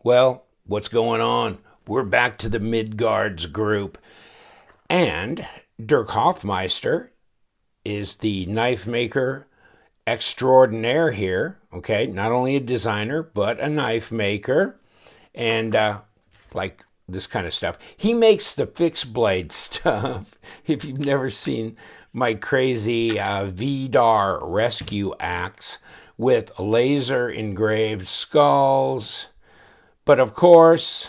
Well, what's going on? We're back to the Midgards group. And Dirk Hoffmeister is the knife maker extraordinaire here. Okay, not only a designer, but a knife maker. And like this kind of stuff. He makes the fixed blade stuff. If you've never seen my crazy Vidar rescue axe with laser engraved skulls, but of course,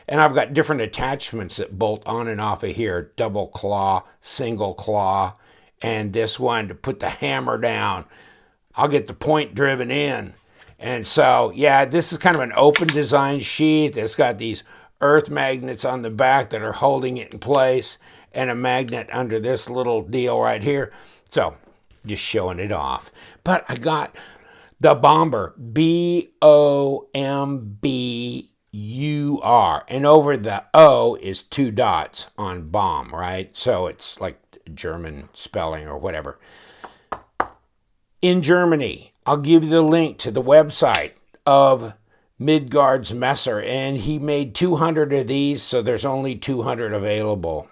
and I've got different attachments that bolt on and off of here, double claw, single claw, and this one to put the hammer down. I'll get the point driven in. And so, yeah, this is kind of an open design sheath. It's got these earth magnets on the back that are holding it in place and a magnet under this little deal right here. So, just showing it off. But I got the Bömbur, Bombur, and over the O is two dots on bomb, right? So it's like German spelling or whatever. In Germany, I'll give you the link to the website of Midgards-Messer, and he made 200 of these, so there's only 200 available,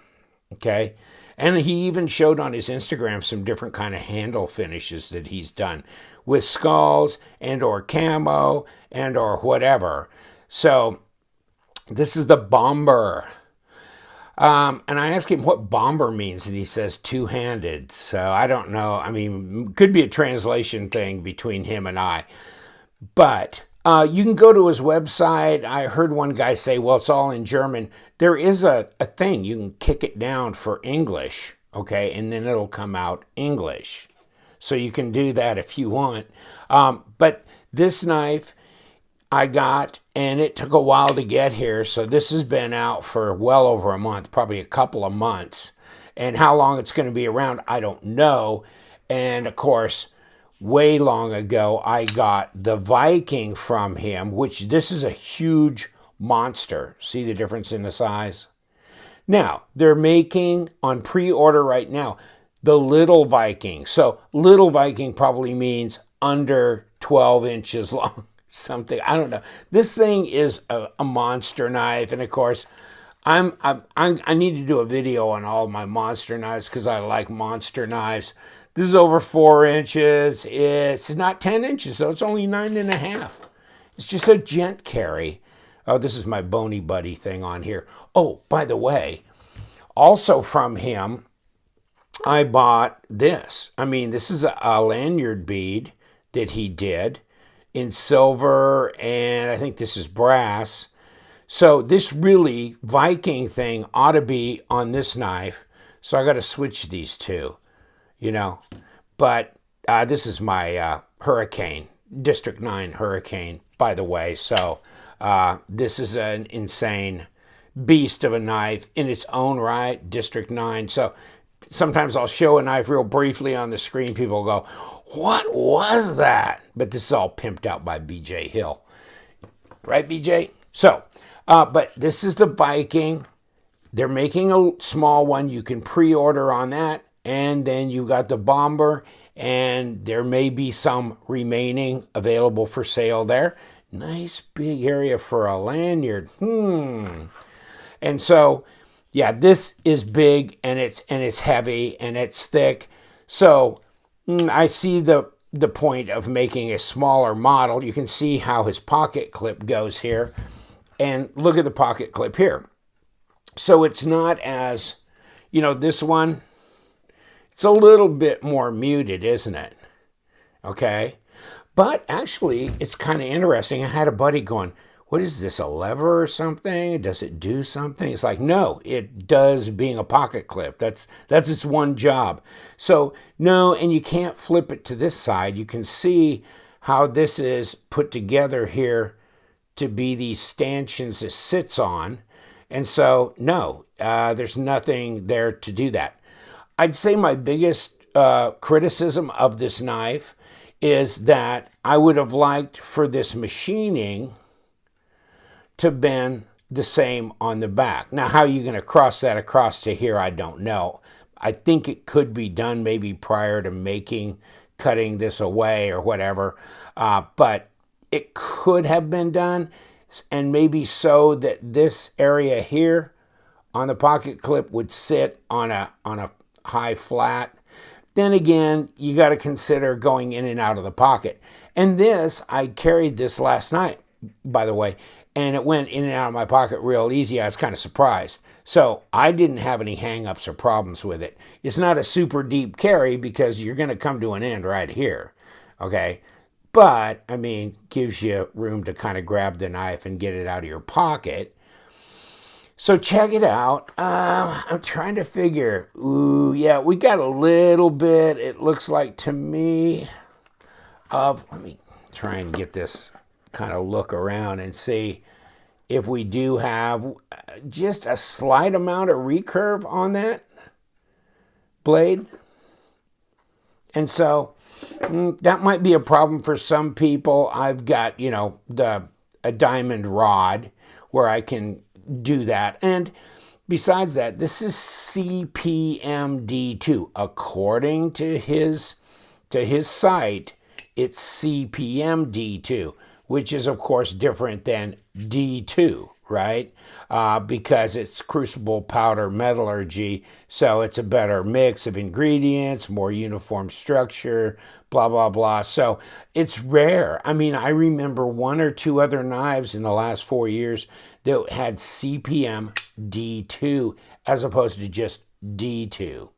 okay? And he even showed on his Instagram some different kind of handle finishes that he's done with skulls and or camo and or whatever. So this is the Bömbur. And I asked him what Bömbur means, and he says two-handed. So I don't know. I mean, could be a translation thing between him and I. But you can go to his website. I heard one guy say, well, it's all in German. There is a thing. You can kick it down for English, okay? And then it'll come out English. So you can do that if you want. But this knife I got, and it took a while to get here. So this has been out for well over a month, probably a couple of months. And how long it's going to be around, I don't know. And of course, way long ago, I got the Viking from him, which this is a huge monster. See the difference in the size? Now, they're making on pre-order right now the little Viking. So little Viking probably means under 12 inches long, something. I don't know. This thing is a monster knife. And of course, I need to do a video on all my monster knives because I like monster knives. This is over 4 inches. It's not 10 inches, so it's only 9.5. It's just a gent carry. Oh, this is my Bony Buddy thing on here. Oh, by the way, also from him, I bought this. I mean, this is a lanyard bead that he did in silver, and I think this is brass. So this really Viking thing ought to be on this knife. So I got to switch these two, you know. But this is my Hurricane, District 9 Hurricane, by the way. So this is an insane beast of a knife in its own right, District 9. So sometimes I'll show a knife real briefly on the screen. People go, what was that? But this is all pimped out by BJ Hill. Right, BJ? So, but this is the Viking. They're making a small one. You can pre-order on that. And then you got the Bömbur. And there may be some remaining available for sale there. Nice big area for a lanyard. And so, yeah, this is big, and it's heavy, and it's thick. So I see the point of making a smaller model. You can see how his pocket clip goes here. And look at the pocket clip here. So it's not as, this one, it's a little bit more muted, isn't it? Okay. But actually, it's kind of interesting. I had a buddy going, what is this, a lever or something? Does it do something? It's like, no, it does being a pocket clip. That's its one job. So, no, and you can't flip it to this side. You can see how this is put together here to be these stanchions it sits on. And so, no, there's nothing there to do that. I'd say my biggest criticism of this knife is that I would have liked for this machining to been the same on the back. Now, how are you going to cross that across to here, I don't know. I think it could be done maybe prior to cutting this away or whatever, but it could have been done. and maybe so that this area here on the pocket clip would sit on a high flat. Then again, you got to consider going in and out of the pocket. And this, I carried this last night, by the way, and it went in and out of my pocket real easy. I was kind of surprised. So I didn't have any hang-ups or problems with it. It's not a super deep carry because you're going to come to an end right here, okay? But, I mean, gives you room to kind of grab the knife and get it out of your pocket. So check it out. I'm trying to figure. Ooh, yeah, we got a little bit, it looks like to me, of, let me try and get this kind of look around and see if we do have just a slight amount of recurve on that blade. And so that might be a problem for some people. I've got, you know, a diamond rod where I can do that. And besides that, this is CPMD2. According to his site, it's CPMD2, which is, of course, different than D2, right? Because it's crucible powder metallurgy, so it's a better mix of ingredients, more uniform structure, blah, blah, blah. So it's rare. I mean, I remember one or two other knives in the last 4 years that had CPM D2 as opposed to just D2.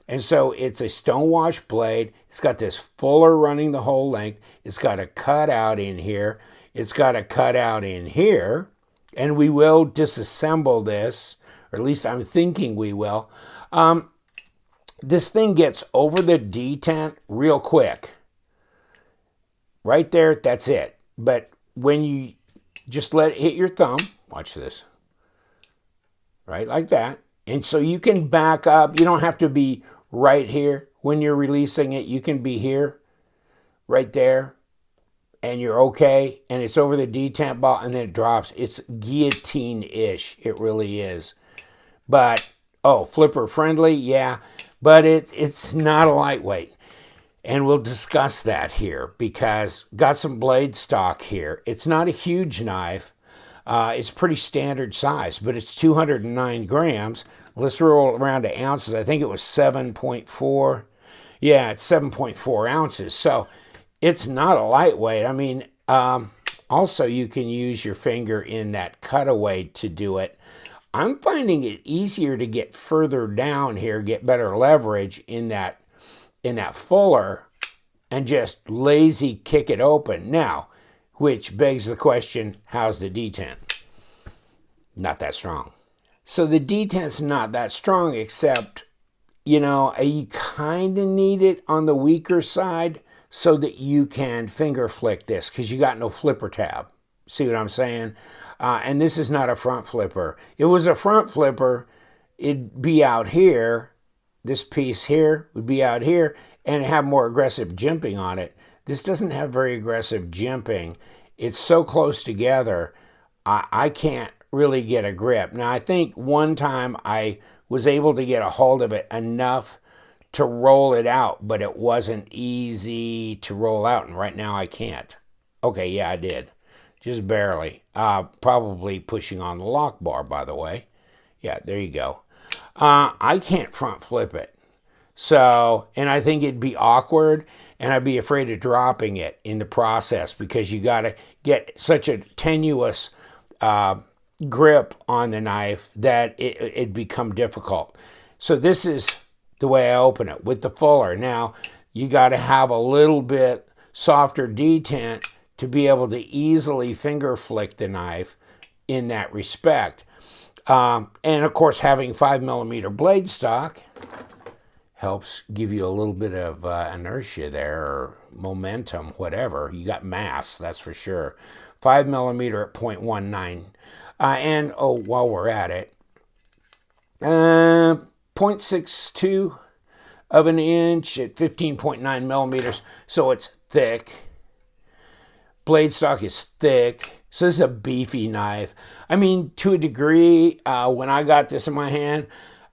And so it's a stonewash blade. It's got this fuller running the whole length. It's got a cutout in here. It's got a cutout in here. And we will disassemble this, or at least I'm thinking we will. This thing gets over the detent real quick. Right there, that's it. But when you just let it hit your thumb, watch this, right like that. And so you can back up. You don't have to be right here when you're releasing it. You can be here, right there, and you're okay. And it's over the detent ball, and then it drops. It's guillotine-ish. It really is. But, oh, flipper friendly, yeah. But it's not a lightweight. And we'll discuss that here because got some blade stock here. It's not a huge knife. It's pretty standard size, but it's 209 grams. Let's roll around to ounces. I think it was 7.4. Yeah, it's 7.4 ounces. So it's not a lightweight. I mean, also you can use your finger in that cutaway to do it. I'm finding it easier to get further down here, get better leverage in that fuller, and just lazy kick it open. Now, which begs the question, how's the detent? Not that strong. So the detent's not that strong, except, you know, you kind of need it on the weaker side so that you can finger flick this because you got no flipper tab. See what I'm saying? And this is not a front flipper. It was a front flipper, it'd be out here. This piece here would be out here and have more aggressive jimping on it. This doesn't have very aggressive jimping. It's so close together, I can't really get a grip. Now, I think one time I was able to get a hold of it enough to roll it out, but it wasn't easy to roll out, and right now I can't. Okay, yeah, I did. Just barely. Probably pushing on the lock bar, by the way. Yeah, there you go. I can't front flip it. So, and I think it'd be awkward, and I'd be afraid of dropping it in the process because you got to get such a tenuous grip on the knife that it'd become difficult. So this is the way I open it with the fuller. Now, you got to have a little bit softer detent to be able to easily finger flick the knife in that respect. And of course, having 5mm blade stock helps give you a little bit of inertia there, or momentum, whatever. You got mass, that's for sure. 5mm at 0.19. And, oh, while we're at it, 0.62 of an inch at 15.9 millimeters. So it's thick. Blade stock is thick. So this is a beefy knife. I mean, to a degree, when I got this in my hand,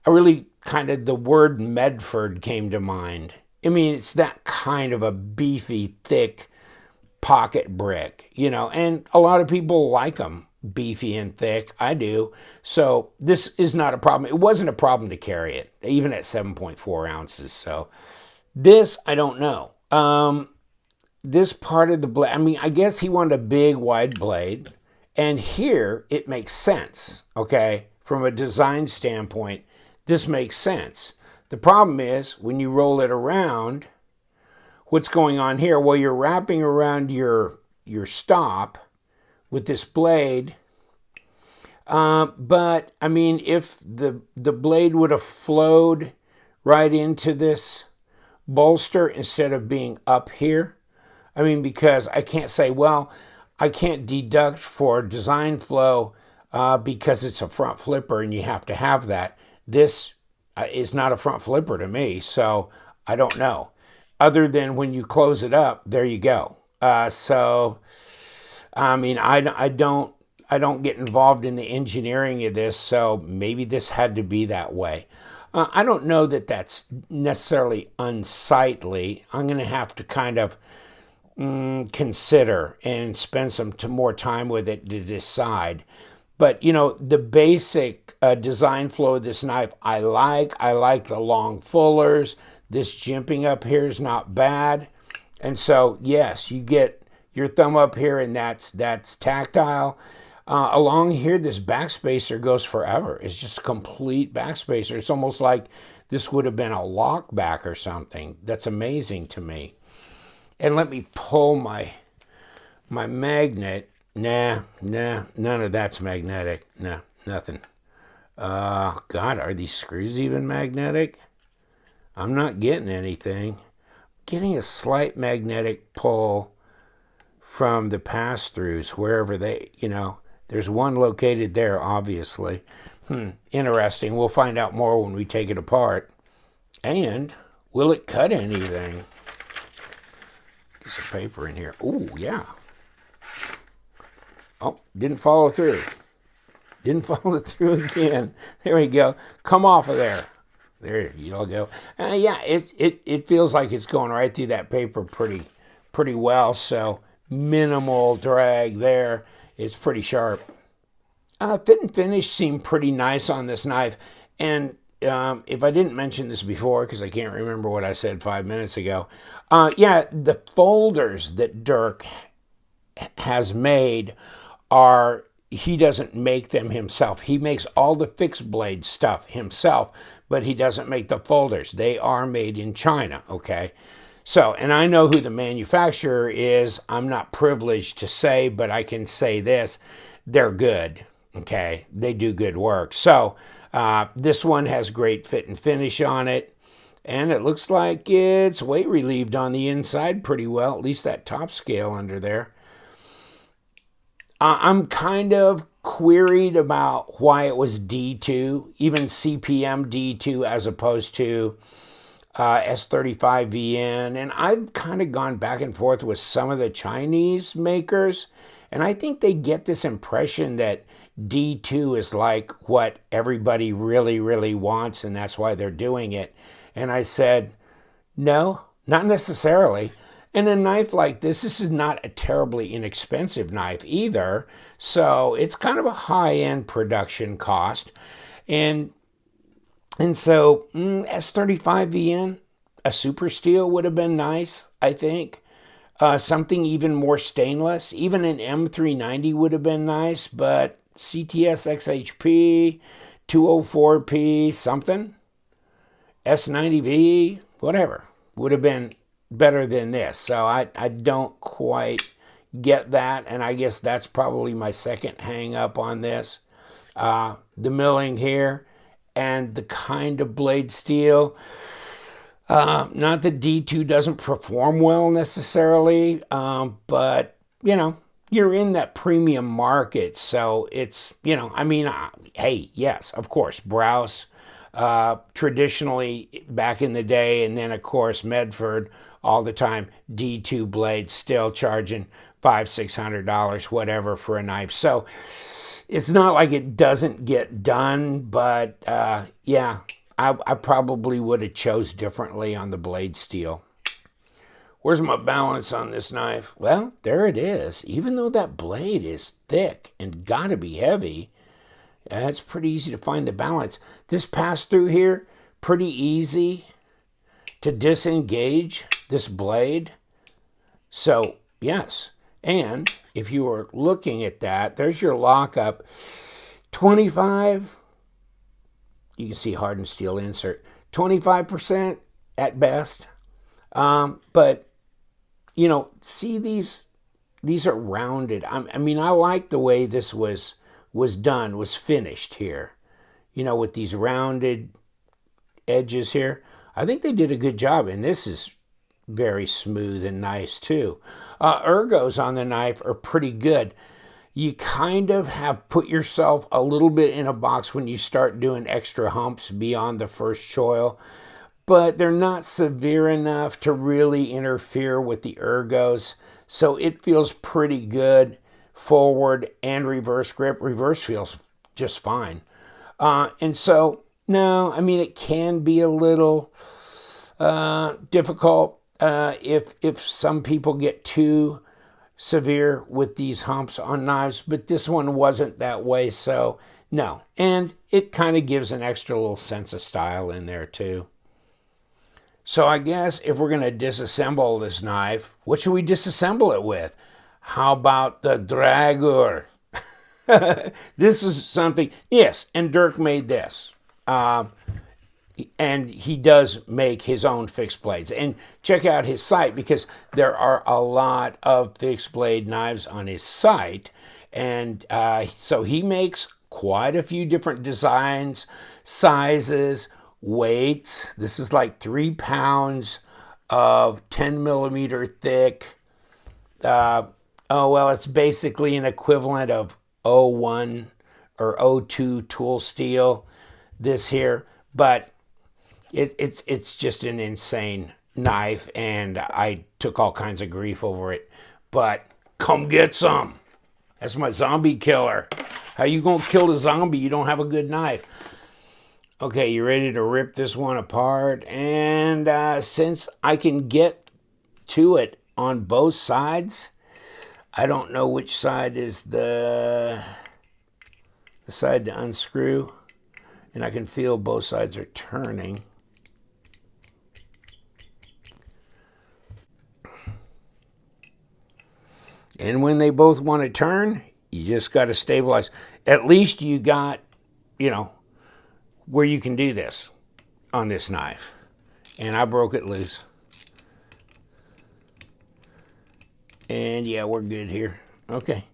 I really kind of, the word Medford came to mind. I mean, it's that kind of a beefy, thick, pocket brick, you know, and a lot of people like them beefy and thick. I do. So this is not a problem. It wasn't a problem to carry it, even at 7.4 ounces. So this, I don't know. This part of the blade, I mean, I guess he wanted a big, wide blade. And here, it makes sense, okay? From a design standpoint, this makes sense. The problem is, when you roll it around, what's going on here? Well, you're wrapping around your stop with this blade. But, I mean, if the blade would have flowed right into this bolster instead of being up here, I mean, because I can't say, well, I can't deduct for design flow because it's a front flipper and you have to have that. This is not a front flipper to me, so I don't know. Other than when you close it up, there you go. So, I mean, I don't get involved in the engineering of this, so maybe this had to be that way. I don't know that that's necessarily unsightly. I'm going to have to kind of consider and spend some more time with it to decide. But, you know, the basic design flow of this knife, I like. I like the long fullers. This jimping up here is not bad. And so, yes, you get your thumb up here, and that's tactile. Along here, this backspacer goes forever. It's just a complete backspacer. It's almost like this would have been a lock back or something. That's amazing to me. And let me pull my magnet. Nah, none of that's magnetic. Nah, nothing. God, are these screws even magnetic? I'm not getting anything. Getting a slight magnetic pull from the pass-throughs, wherever they, you know, there's one located there, obviously. Interesting. We'll find out more when we take it apart. And will it cut anything? Some paper in here. Oh, yeah. Oh, didn't follow through. Didn't follow through again. There we go. Come off of there. There you all go. Yeah, it feels like it's going right through that paper pretty well. So minimal drag there. It's pretty sharp. Fit and finish seemed pretty nice on this knife. And if I didn't mention this before, because I can't remember what I said 5 minutes ago, yeah, the folders that Dirk has made he doesn't make them himself. He makes all the fixed blade stuff himself, but he doesn't make the folders. They are made in China, okay? So, and I know who the manufacturer is. I'm not privileged to say, but I can say this. They're good, okay? They do good work. So, this one has great fit and finish on it, and it looks like it's weight relieved on the inside pretty well, at least that top scale under there. I'm kind of queried about why it was D2, even CPM D2 as opposed to S35VN, and I've kind of gone back and forth with some of the Chinese makers, and I think they get this impression that D2 is like what everybody really, really wants, and that's why they're doing it. And I said, no, not necessarily. And a knife like this is not a terribly inexpensive knife either, so it's kind of a high-end production cost. And so S35VN, a super steel would have been nice, I think. Something even more stainless, even an M390 would have been nice, but CTS XHP, 204P, something, S90V, whatever, would have been better than this. So I don't quite get that, and I guess that's probably my second hang up on this. The milling here and the kind of blade steel. Not that D2 doesn't perform well necessarily, but, you know, you're in that premium market, so it's, you know, I mean, hey, yes, of course, Browse, traditionally back in the day, and then, of course, Medford, all the time, D2 blades still charging $500-600, whatever, for a knife. So it's not like it doesn't get done, but yeah, I probably would have chose differently on the blade steel. Where's my balance on this knife? Well, there it is. Even though that blade is thick and gotta be heavy, it's pretty easy to find the balance. This pass through here, pretty easy to disengage this blade. So, yes. And if you were looking at that, there's your lockup. 25, you can see hardened steel insert. 25% at best. But, you know, see these are rounded. I mean, I like the way this was done, was finished here. You know, with these rounded edges here. I think they did a good job, and this is very smooth and nice too. Ergos on the knife are pretty good. You kind of have put yourself a little bit in a box when you start doing extra humps beyond the first choil, but they're not severe enough to really interfere with the ergos, so it feels pretty good. Forward and reverse grip. Reverse feels just fine. And so, no, I mean, it can be a little difficult if some people get too severe with these humps on knives, but this one wasn't that way, so no. And it kind of gives an extra little sense of style in there too. So I guess if we're going to disassemble this knife, what should we disassemble it with? How about the Dragur? This is something, yes, and Dirk made this. And he does make his own fixed blades. And check out his site, because there are a lot of fixed blade knives on his site. And so he makes quite a few different designs, sizes, weights. This is like 3 pounds of 10 millimeter thick. It's basically an equivalent of 01 or 02 tool steel, this here. But it's just an insane knife, and I took all kinds of grief over it. But come get some. That's my zombie killer. How you gonna kill a zombie? You don't have a good knife. Okay, you ready to rip this one apart? And since I can get to it on both sides, I don't know which side is the side to unscrew, and I can feel both sides are turning. And when they both want to turn, you just got to stabilize. At least you got, you know, where you can do this on this knife. And I broke it loose. And yeah, we're good here. Okay.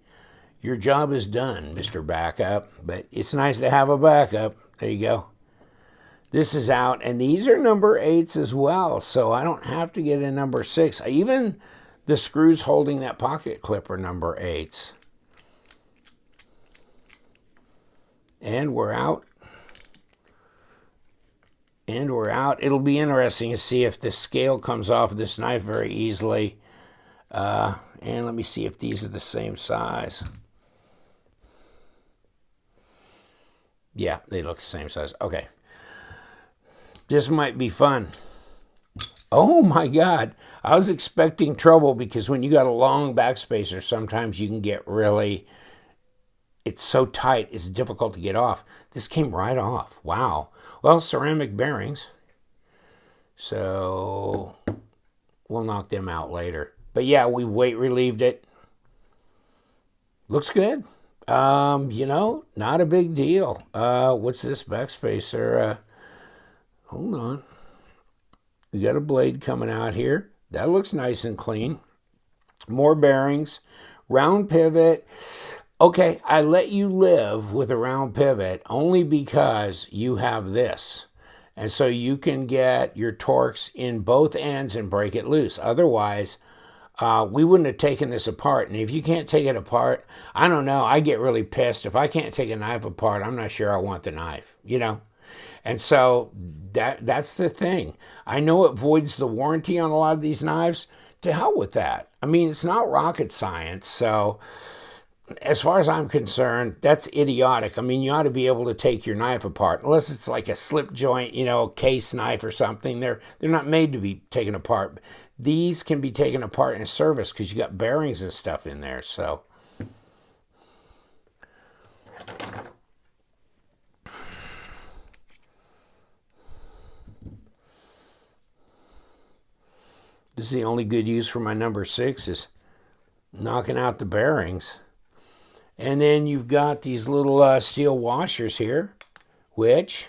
Your job is done, Mr. Backup. But it's nice to have a backup. There you go. This is out. And these are number 8s as well. So I don't have to get a number 6. Even the screws holding that pocket clip are number 8s. And we're out. And we're out. It'll be interesting to see if the scale comes off this knife very easily. And let me see if these are the same size. Yeah, they look the same size. Okay. This might be fun. Oh my God. I was expecting trouble, because when you got a long backspacer, sometimes you can get really, it's so tight, it's difficult to get off. This came right off. Wow. Well, ceramic bearings. So we'll knock them out later. But yeah, we weight relieved it. Looks good. You know, not a big deal. What's this backspacer? Hold on. We got a blade coming out here. That looks nice and clean. More bearings. Round pivot. Okay, I let you live with a round pivot only because you have this. And so you can get your torques in both ends and break it loose. Otherwise, we wouldn't have taken this apart. And if you can't take it apart, I don't know. I get really pissed. If I can't take a knife apart, I'm not sure I want the knife, you know? And so that's the thing. I know it voids the warranty on a lot of these knives. To hell with that. I mean, it's not rocket science. So as far as I'm concerned, that's idiotic. I mean, you ought to be able to take your knife apart, unless it's like a slip joint, you know, case knife or something. They're not made to be taken apart. these can be taken apart in service because you got bearings and stuff in there. So this is the only good use for my number 6 is knocking out the bearings. And then you've got these little steel washers here, which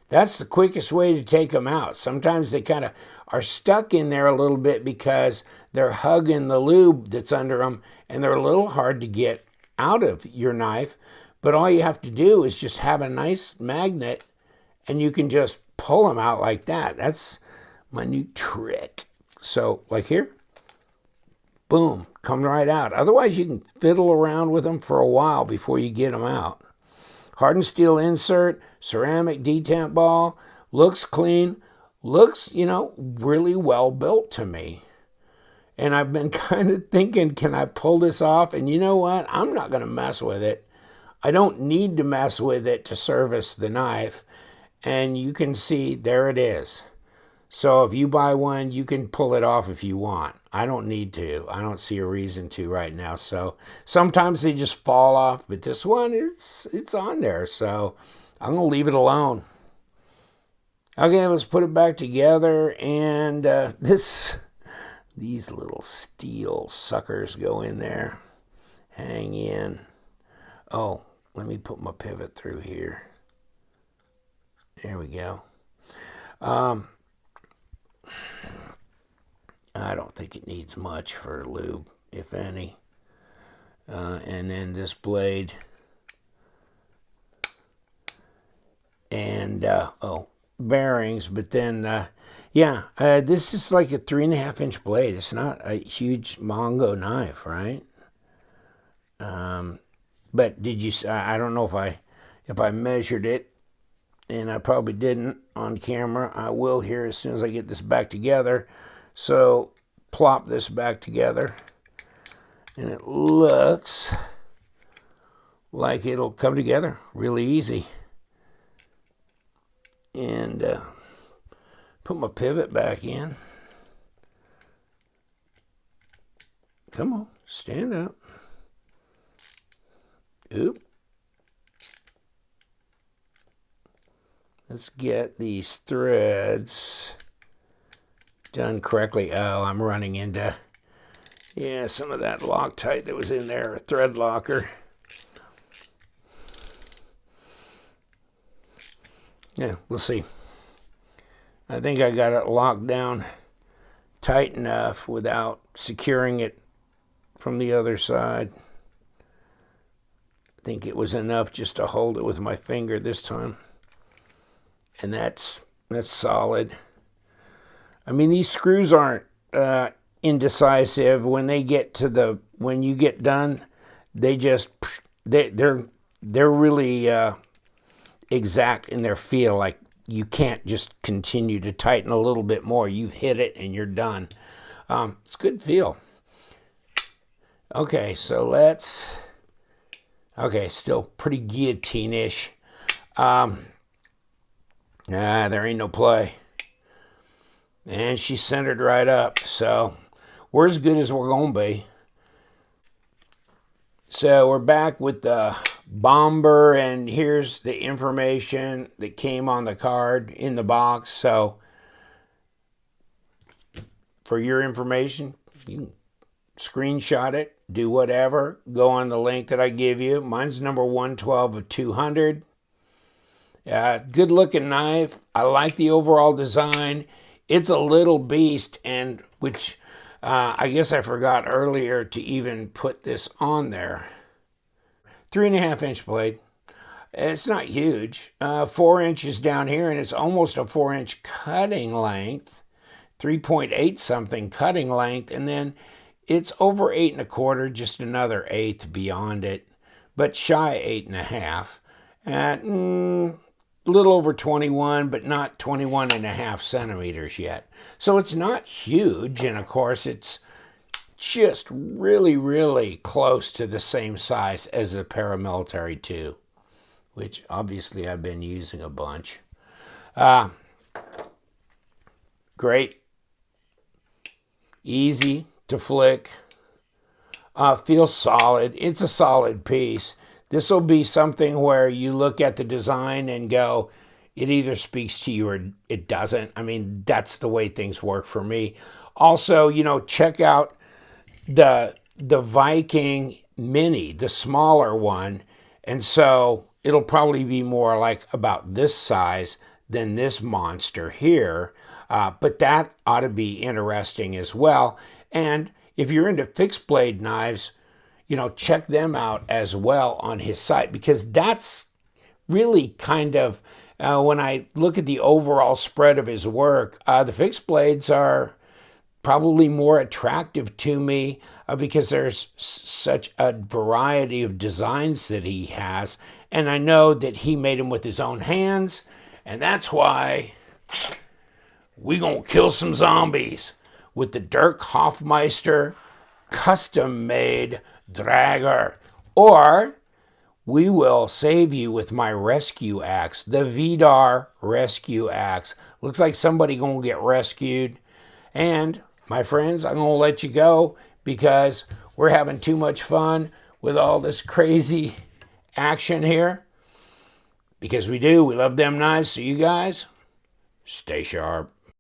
that's the quickest way to take them out. Sometimes they kind of are stuck in there a little bit because they're hugging the lube that's under them, and they're a little hard to get out of your knife. But all you have to do is just have a nice magnet, and you can just pull them out like that. That's my new trick. So, like here, boom, come right out. Otherwise, you can fiddle around with them for a while before you get them out. Hardened steel insert, ceramic detent ball, looks clean, looks, really well built to me. And I've been kind of thinking, can I pull this off? And you know what? I'm not going to mess with it. I don't need to mess with it to service the knife. And you can see, there it is. So if you buy one, you can pull it off if you want. I don't need to. I don't see a reason to right now. So sometimes they just fall off, but this one, it's on there. So I'm going to leave it alone. Okay, let's put it back together. And these little steel suckers go in there. Hang in. Oh, let me put my pivot through here. There we go. I don't think it needs much for lube, if any. And then this blade. And, bearings. But then, this is like a 3.5-inch blade. It's not a huge Mongo knife, right? But did you, I don't know if I measured it. And I probably didn't on camera. I will here as soon as I get this back together. So plop this back together, and it looks like it'll come together really easy. And put my pivot back in. Come on, stand up. Oop. Let's get these threads done correctly. Oh, I'm running into, some of that Loctite that was in there, a thread locker. Yeah, we'll see. I think I got it locked down tight enough without securing it from the other side. I think it was enough just to hold it with my finger this time. And that's solid. I mean, these screws aren't indecisive. When you get done, they're really exact in their feel. Like you can't just continue to tighten a little bit more. You hit it and you're done. It's a good feel. Okay, so still pretty guillotine-ish. There ain't no play. And she's centered right up. So we're as good as we're going to be. So we're back with the Bömbur, and here's the information that came on the card in the box. So for your information, you can screenshot it, do whatever. Go on the link that I give you. Mine's number 112 of 200. Good looking knife. I like the overall design. It's a little beast, and which I guess I forgot earlier to even put this on there. 3.5-inch blade. It's not huge. 4 inches down here, and it's almost a 4-inch cutting length. 3.8 something cutting length, and then it's over 8 1/4, just another eighth beyond it, but shy 8 1/2. And a little over 21, but not 21.5 centimeters yet. So it's not huge, and of course it's just really, really close to the same size as the Paramilitary 2, which obviously I've been using a bunch. Great. Easy to flick. Feels solid. It's a solid piece. This will be something where you look at the design and go, it either speaks to you or it doesn't. I mean, that's the way things work for me. Also, you know, check out the Viking Mini, the smaller one. And so it'll probably be more like about this size than this monster here. But that ought to be interesting as well. And if you're into fixed blade knives, you know, check them out as well on his site, because that's really kind of, when I look at the overall spread of his work, the fixed blades are probably more attractive to me because there's such a variety of designs that he has. And I know that he made them with his own hands, and that's why we gonna kill some zombies with the Dirk Hofmeister custom-made dragger. Or we will save you with my rescue axe, the Vidar rescue axe. Looks like somebody gonna get rescued. And my friends, I'm gonna let you go because we're having too much fun with all this crazy action here. Because we do, we love them knives. So you guys, stay sharp.